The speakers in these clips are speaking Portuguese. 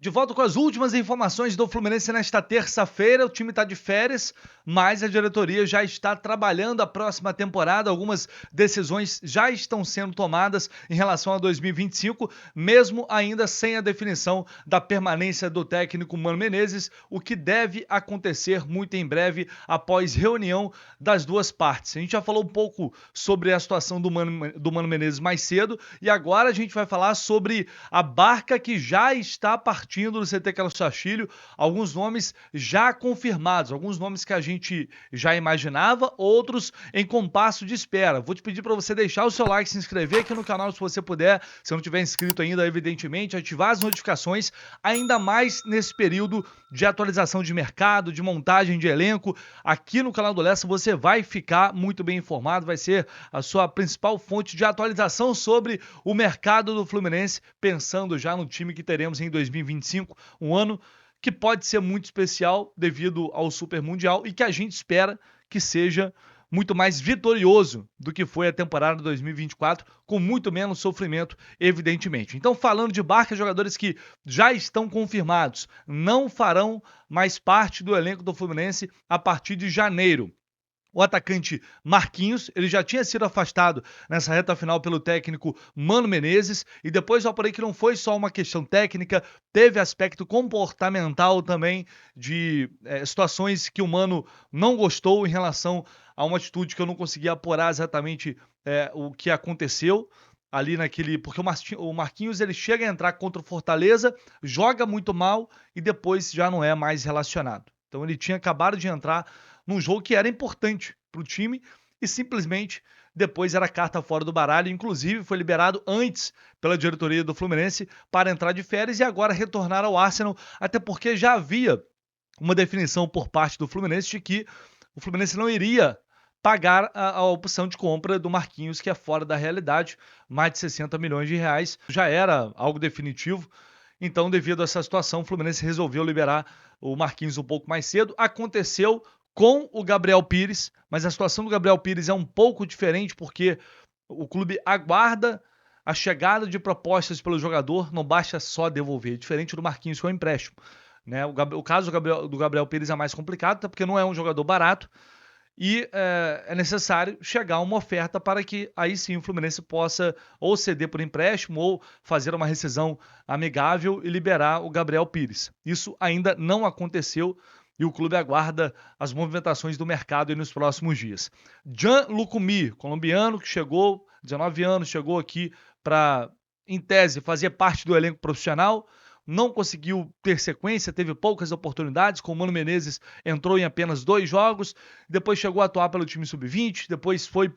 De volta com as últimas informações do Fluminense nesta terça-feira. O time está de férias, mas a diretoria já está trabalhando a próxima temporada. Algumas decisões já estão sendo tomadas em relação a 2025, mesmo ainda sem a definição da permanência do técnico Mano Menezes, o que deve acontecer muito em breve após reunião das duas partes. A gente já falou um pouco sobre a situação do Mano Menezes mais cedo e agora a gente vai falar sobre a barca que já está partindo do CT Carlos Castilho, alguns nomes já confirmados, alguns nomes que a gente já imaginava, outros em compasso de espera. Vou te pedir para você deixar o seu like, se inscrever aqui no canal se você puder, se não tiver inscrito ainda, evidentemente, ativar as notificações, ainda mais nesse período de atualização de mercado, de montagem de elenco. Aqui no canal do Lessa você vai ficar muito bem informado, vai ser a sua principal fonte de atualização sobre o mercado do Fluminense, pensando já no time que teremos em 2025, um ano que pode ser muito especial devido ao Super Mundial e que a gente espera que seja muito mais vitorioso do que foi a temporada 2024, com muito menos sofrimento, evidentemente. Então, falando de barca, jogadores que já estão confirmados, não farão mais parte do elenco do Fluminense a partir de janeiro. O atacante Marquinhos, ele já tinha sido afastado nessa reta final pelo técnico Mano Menezes e depois eu apurei que não foi só uma questão técnica, teve aspecto comportamental também de situações que o Mano não gostou em relação a uma atitude que eu não consegui apurar exatamente o que aconteceu ali naquele... Porque o Marquinhos ele chega a entrar contra o Fortaleza, joga muito mal e depois já não é mais relacionado. Então ele tinha acabado de entrar num jogo que era importante para o time e simplesmente depois era carta fora do baralho. Inclusive foi liberado antes pela diretoria do Fluminense para entrar de férias e agora retornar ao Arsenal, até porque já havia uma definição por parte do Fluminense de que o Fluminense não iria pagar a opção de compra do Marquinhos, que é fora da realidade, mais de 60 milhões de reais, já era algo definitivo. Então, devido a essa situação, o Fluminense resolveu liberar o Marquinhos um pouco mais cedo. Aconteceu com o Gabriel Pires, mas a situação do Gabriel Pires é um pouco diferente porque o clube aguarda a chegada de propostas pelo jogador, não basta só devolver, diferente do Marquinhos que é um empréstimo. Né? O caso do Gabriel Pires é mais complicado, até porque não é um jogador barato e é necessário chegar a uma oferta para que aí sim o Fluminense possa ou ceder por empréstimo ou fazer uma rescisão amigável e liberar o Gabriel Pires. Isso ainda não aconteceu e o clube aguarda as movimentações do mercado nos próximos dias. Gianluca Mi, colombiano que chegou, 19 anos, chegou aqui para, em tese, fazer parte do elenco profissional, não conseguiu ter sequência, teve poucas oportunidades, com o Mano Menezes entrou em apenas 2 jogos, depois chegou a atuar pelo time sub-20, depois foi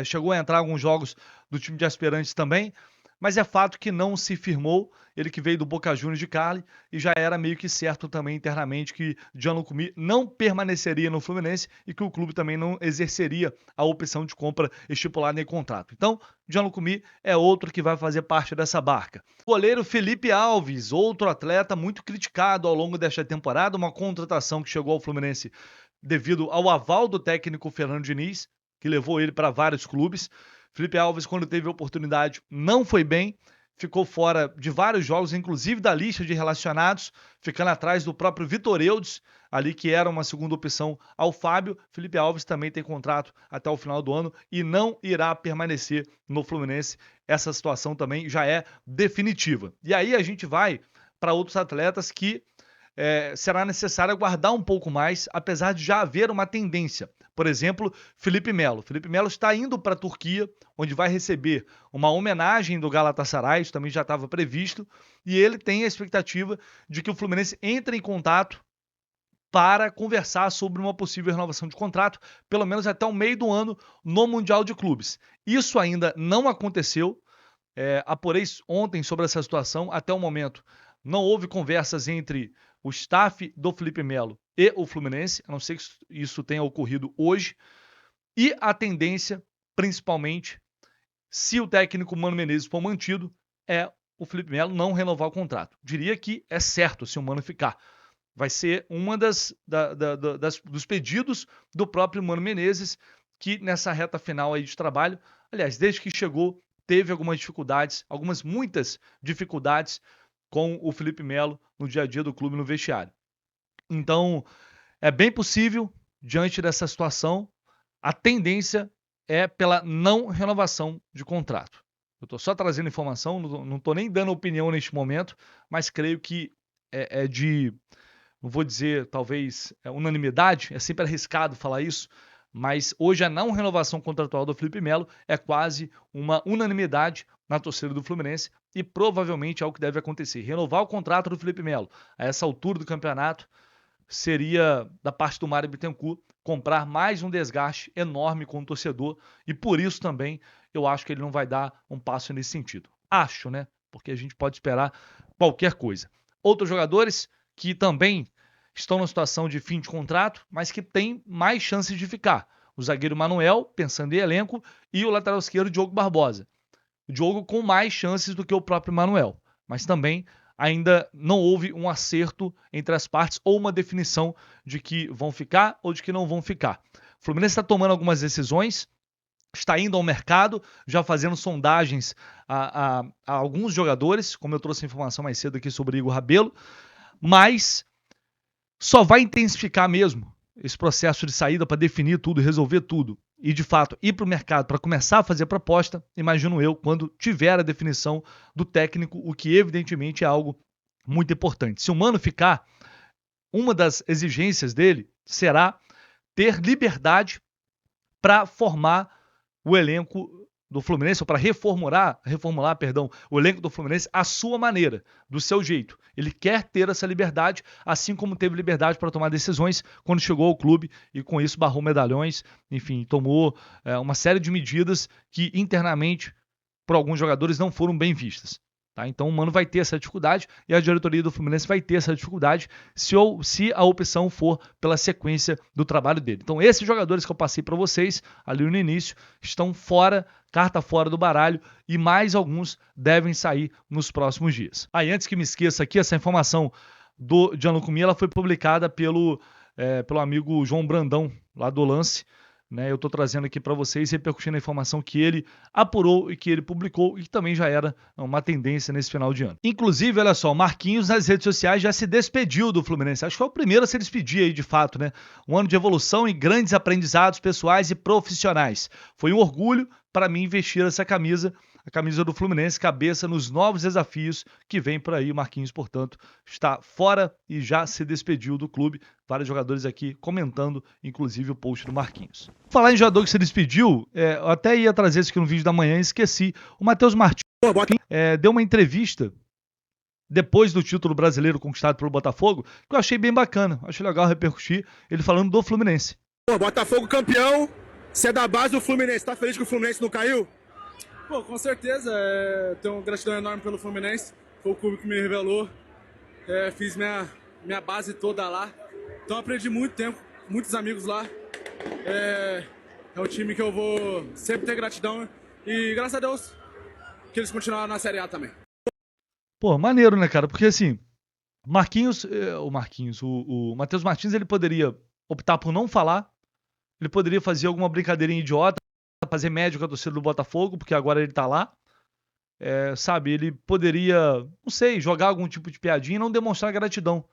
chegou a entrar em alguns jogos do time de aspirantes também, mas é fato que não se firmou, ele que veio do Boca Juniors de Cali, e já era meio que certo também internamente que Gianluca Mi não permaneceria no Fluminense e que o clube também não exerceria a opção de compra estipulada em contrato. Então, Gianluca Mi é outro que vai fazer parte dessa barca. O goleiro Felipe Alves, outro atleta muito criticado ao longo desta temporada, uma contratação que chegou ao Fluminense devido ao aval do técnico Fernando Diniz, que levou ele para vários clubes. Felipe Alves, quando teve a oportunidade, não foi bem, ficou fora de vários jogos, inclusive da lista de relacionados, ficando atrás do próprio Vitor Eudes, ali que era uma segunda opção ao Fábio. Felipe Alves também tem contrato até o final do ano e não irá permanecer no Fluminense. Essa situação também já é definitiva. E aí a gente vai para outros atletas que será necessário aguardar um pouco mais, apesar de já haver uma tendência. Por exemplo, Felipe Melo. Felipe Melo está indo para a Turquia, onde vai receber uma homenagem do Galatasaray, isso também já estava previsto, e ele tem a expectativa de que o Fluminense entre em contato para conversar sobre uma possível renovação de contrato, pelo menos até o meio do ano, no Mundial de Clubes. Isso ainda não aconteceu, apurei ontem sobre essa situação, até o momento não houve conversas entre o staff do Felipe Melo e o Fluminense, a não ser que isso tenha ocorrido hoje, e a tendência, principalmente, se o técnico Mano Menezes for mantido, é o Felipe Melo não renovar o contrato. Diria que é certo se o Mano ficar. Vai ser uma dos pedidos do próprio Mano Menezes, que nessa reta final aí de trabalho, aliás, desde que chegou, teve algumas dificuldades, muitas dificuldades com o Felipe Melo no dia a dia do clube no vestiário. Então, é bem possível, diante dessa situação, a tendência é pela não renovação de contrato. Eu estou só trazendo informação, não estou nem dando opinião neste momento, mas creio que é de, não vou dizer talvez unanimidade, é sempre arriscado falar isso, mas hoje a não renovação contratual do Felipe Melo é quase uma unanimidade na torcida do Fluminense e provavelmente é o que deve acontecer. Renovar o contrato do Felipe Melo a essa altura do campeonato seria, da parte do Mário Bittencourt, comprar mais um desgaste enorme com o torcedor e por isso também eu acho que ele não vai dar um passo nesse sentido. Acho, né? Porque a gente pode esperar qualquer coisa. Outros jogadores que também estão numa situação de fim de contrato, mas que têm mais chances de ficar. O zagueiro Manuel, pensando em elenco, e o lateral esquerdo Diogo Barbosa. O Diogo com mais chances do que o próprio Manuel, mas também ainda não houve um acerto entre as partes ou uma definição de que vão ficar ou de que não vão ficar. O Fluminense está tomando algumas decisões, está indo ao mercado, já fazendo sondagens a alguns jogadores, como eu trouxe a informação mais cedo aqui sobre Igor Rabelo, mas só vai intensificar mesmo esse processo de saída para definir tudo, resolver tudo e, de fato, ir para o mercado para começar a fazer proposta, imagino eu, quando tiver a definição do técnico, o que evidentemente é algo muito importante. Se o Mano ficar, uma das exigências dele será ter liberdade para formar o elenco do Fluminense, ou para reformular, o elenco do Fluminense à sua maneira, do seu jeito. Ele quer ter essa liberdade, assim como teve liberdade para tomar decisões quando chegou ao clube e com isso barrou medalhões, enfim, tomou uma série de medidas que internamente, por alguns jogadores, não foram bem vistas. Tá? Então o Mano vai ter essa dificuldade e a diretoria do Fluminense vai ter essa dificuldade se a opção for pela sequência do trabalho dele. Então esses jogadores que eu passei para vocês ali no início estão fora, carta fora do baralho e mais alguns devem sair nos próximos dias. Aí antes que me esqueça aqui, essa informação do Gianluca Mi, ela foi publicada pelo amigo João Brandão lá do Lance. Eu estou trazendo aqui para vocês, repercutindo a informação que ele apurou e que ele publicou e que também já era uma tendência nesse final de ano. Inclusive, olha só, o Marquinhos nas redes sociais já se despediu do Fluminense. Acho que foi o primeiro a se despedir aí de fato, né? Um ano de evolução e grandes aprendizados pessoais e profissionais. Foi um orgulho para mim vestir essa camisa, a camisa do Fluminense, cabeça nos novos desafios que vem por aí. O Marquinhos, portanto, está fora e já se despediu do clube. Vários jogadores aqui comentando, inclusive, o post do Marquinhos. Falar em jogador que se despediu, eu até ia trazer isso aqui no vídeo da manhã e esqueci. O Matheus Martins deu uma entrevista depois do título brasileiro conquistado pelo Botafogo, que eu achei bem bacana. Achei legal repercutir ele falando do Fluminense. Botafogo campeão, você é da base do Fluminense, tá feliz que o Fluminense não caiu? Pô, com certeza, tenho gratidão enorme pelo Fluminense, foi o clube que me revelou, fiz minha base toda lá, então aprendi muito tempo, muitos amigos lá, é um time que eu vou sempre ter gratidão e graças a Deus que eles continuaram na Série A também. Pô, maneiro, né, cara, porque assim, o Matheus Martins, ele poderia optar por não falar, ele poderia fazer alguma brincadeirinha idiota, fazer médio com a torcida do Botafogo, porque agora ele tá lá. Ele poderia, não sei, jogar algum tipo de piadinha e não demonstrar gratidão.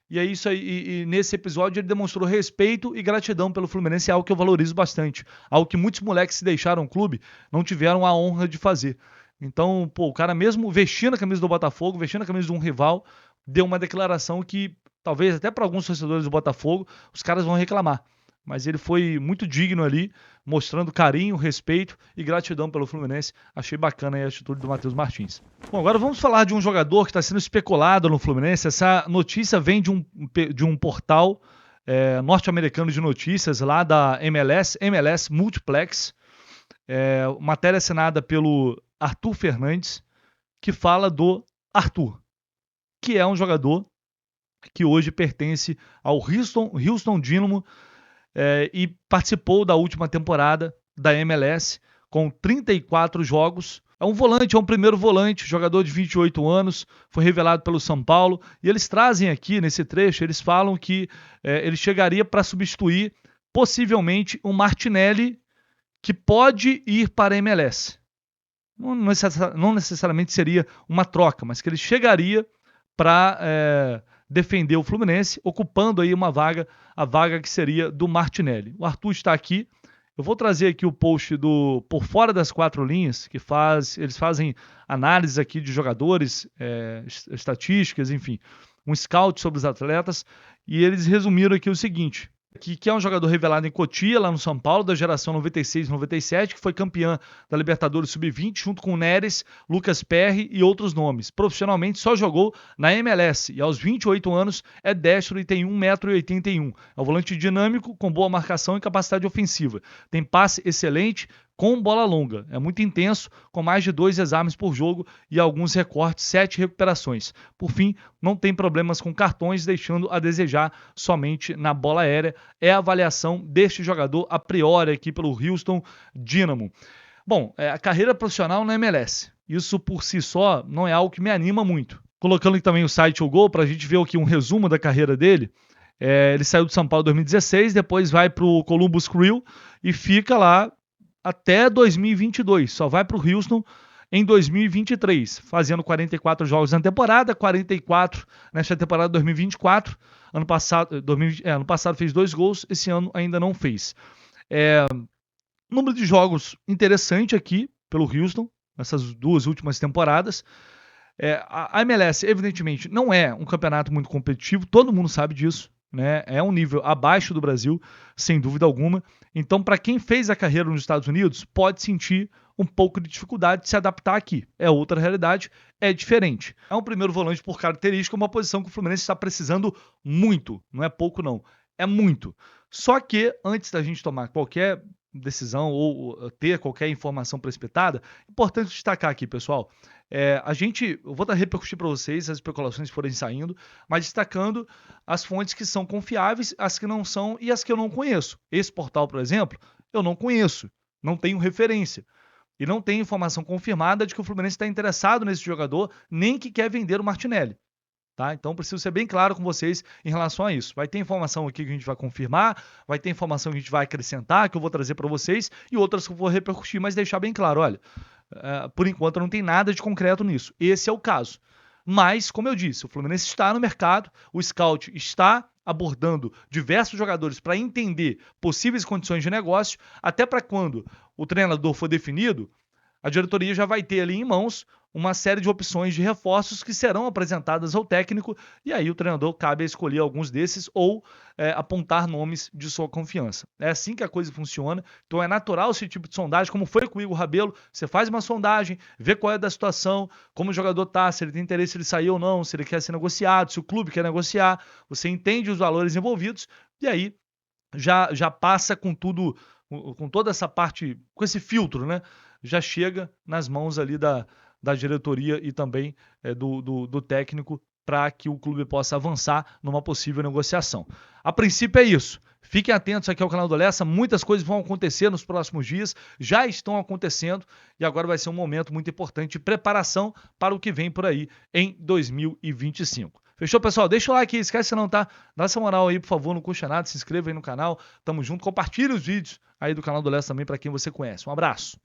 E é isso aí, e nesse episódio ele demonstrou respeito e gratidão pelo Fluminense, é algo que eu valorizo bastante. Algo que muitos moleques se deixaram o clube não tiveram a honra de fazer. Então, o cara mesmo vestindo a camisa do Botafogo, vestindo a camisa de um rival, deu uma declaração que talvez até para alguns torcedores do Botafogo, os caras vão reclamar. Mas ele foi muito digno ali, mostrando carinho, respeito e gratidão pelo Fluminense. Achei bacana aí a atitude do Matheus Martins. Bom, agora vamos falar de um jogador que está sendo especulado no Fluminense. Essa notícia vem de um portal norte-americano de notícias lá da MLS Multiplex. Matéria assinada pelo Arthur Fernandes, que fala do Arthur, que é um jogador que hoje pertence ao Houston Dynamo, e participou da última temporada da MLS com 34 jogos. É um volante, é um primeiro volante, jogador de 28 anos, foi revelado pelo São Paulo. E eles trazem aqui, nesse trecho, eles falam que ele chegaria para substituir, possivelmente, o Martinelli, que pode ir para a MLS. Não necessariamente seria uma troca, mas que ele chegaria para defender o Fluminense, ocupando aí a vaga que seria do Martinelli. O Arthur está aqui. Eu vou trazer aqui o post do Por Fora das Quatro Linhas, que eles fazem análise aqui de jogadores, estatísticas, enfim, um scout sobre os atletas, e eles resumiram aqui o seguinte, que é um jogador revelado em Cotia, lá no São Paulo, da geração 96-97, que foi campeã da Libertadores Sub-20, junto com o Neres, Lucas Perry e outros nomes. Profissionalmente só jogou na MLS e aos 28 anos é destro e tem 1,81 m. É um volante dinâmico, com boa marcação e capacidade ofensiva. Tem passe excelente, com bola longa. É muito intenso, com mais de 2 desarmes por jogo e alguns recortes, 7 recuperações. Por fim, não tem problemas com cartões, deixando a desejar somente na bola aérea. É a avaliação deste jogador a priori aqui pelo Houston Dynamo. Bom, a carreira profissional na MLS. Isso por si só não é algo que me anima muito. Colocando aqui também o site O Gol, para a gente ver aqui um resumo da carreira dele. Ele saiu do São Paulo em 2016, depois vai para o Columbus Crew e fica lá até 2022, só vai para o Houston em 2023, fazendo 44 jogos na temporada, 44 nesta temporada 2024. Ano passado fez 2 gols, esse ano ainda não fez. Número de jogos interessante aqui pelo Houston, nessas 2 últimas temporadas. A MLS, evidentemente, não é um campeonato muito competitivo, todo mundo sabe disso. Né? É um nível abaixo do Brasil, sem dúvida alguma. Então, para quem fez a carreira nos Estados Unidos, pode sentir um pouco de dificuldade de se adaptar aqui. É outra realidade, é diferente. É um primeiro volante por característica, uma posição que o Fluminense está precisando muito. Não é pouco, não. É muito. Só que, antes da gente tomar qualquer decisão ou ter qualquer informação precipitada, é importante destacar aqui, pessoal, eu vou repercutir para vocês as especulações que forem saindo, mas destacando as fontes que são confiáveis, as que não são e as que eu não conheço. Esse portal, por exemplo, eu não conheço, não tenho referência. E não tem informação confirmada de que o Fluminense está interessado nesse jogador, nem que quer vender o Martinelli. Tá? Então, preciso ser bem claro com vocês em relação a isso. Vai ter informação aqui que a gente vai confirmar, vai ter informação que a gente vai acrescentar, que eu vou trazer para vocês, e outras que eu vou repercutir, mas deixar bem claro, olha, por enquanto não tem nada de concreto nisso. Esse é o caso. Mas, como eu disse, o Fluminense está no mercado, o scout está abordando diversos jogadores para entender possíveis condições de negócio, até para quando o treinador for definido, a diretoria já vai ter ali em mãos uma série de opções de reforços que serão apresentadas ao técnico, e aí o treinador cabe a escolher alguns desses ou apontar nomes de sua confiança. É assim que a coisa funciona, então é natural esse tipo de sondagem, como foi com o Igor Rabelo, você faz uma sondagem, vê qual é da situação, como o jogador está, se ele tem interesse em sair ou não, se ele quer ser negociado, se o clube quer negociar, você entende os valores envolvidos, e aí já passa com tudo, com toda essa parte, com esse filtro, né? Já chega nas mãos ali da diretoria e também do técnico para que o clube possa avançar numa possível negociação. A princípio é isso. Fiquem atentos aqui ao canal do Lessa, muitas coisas vão acontecer nos próximos dias, já estão acontecendo e agora vai ser um momento muito importante de preparação para o que vem por aí em 2025. Fechou, pessoal? Deixa o like aí, esquece se não, tá? Dá essa moral aí, por favor, não custa nada, se inscreva aí no canal, tamo junto, compartilhe os vídeos aí do canal do Lessa também para quem você conhece. Um abraço!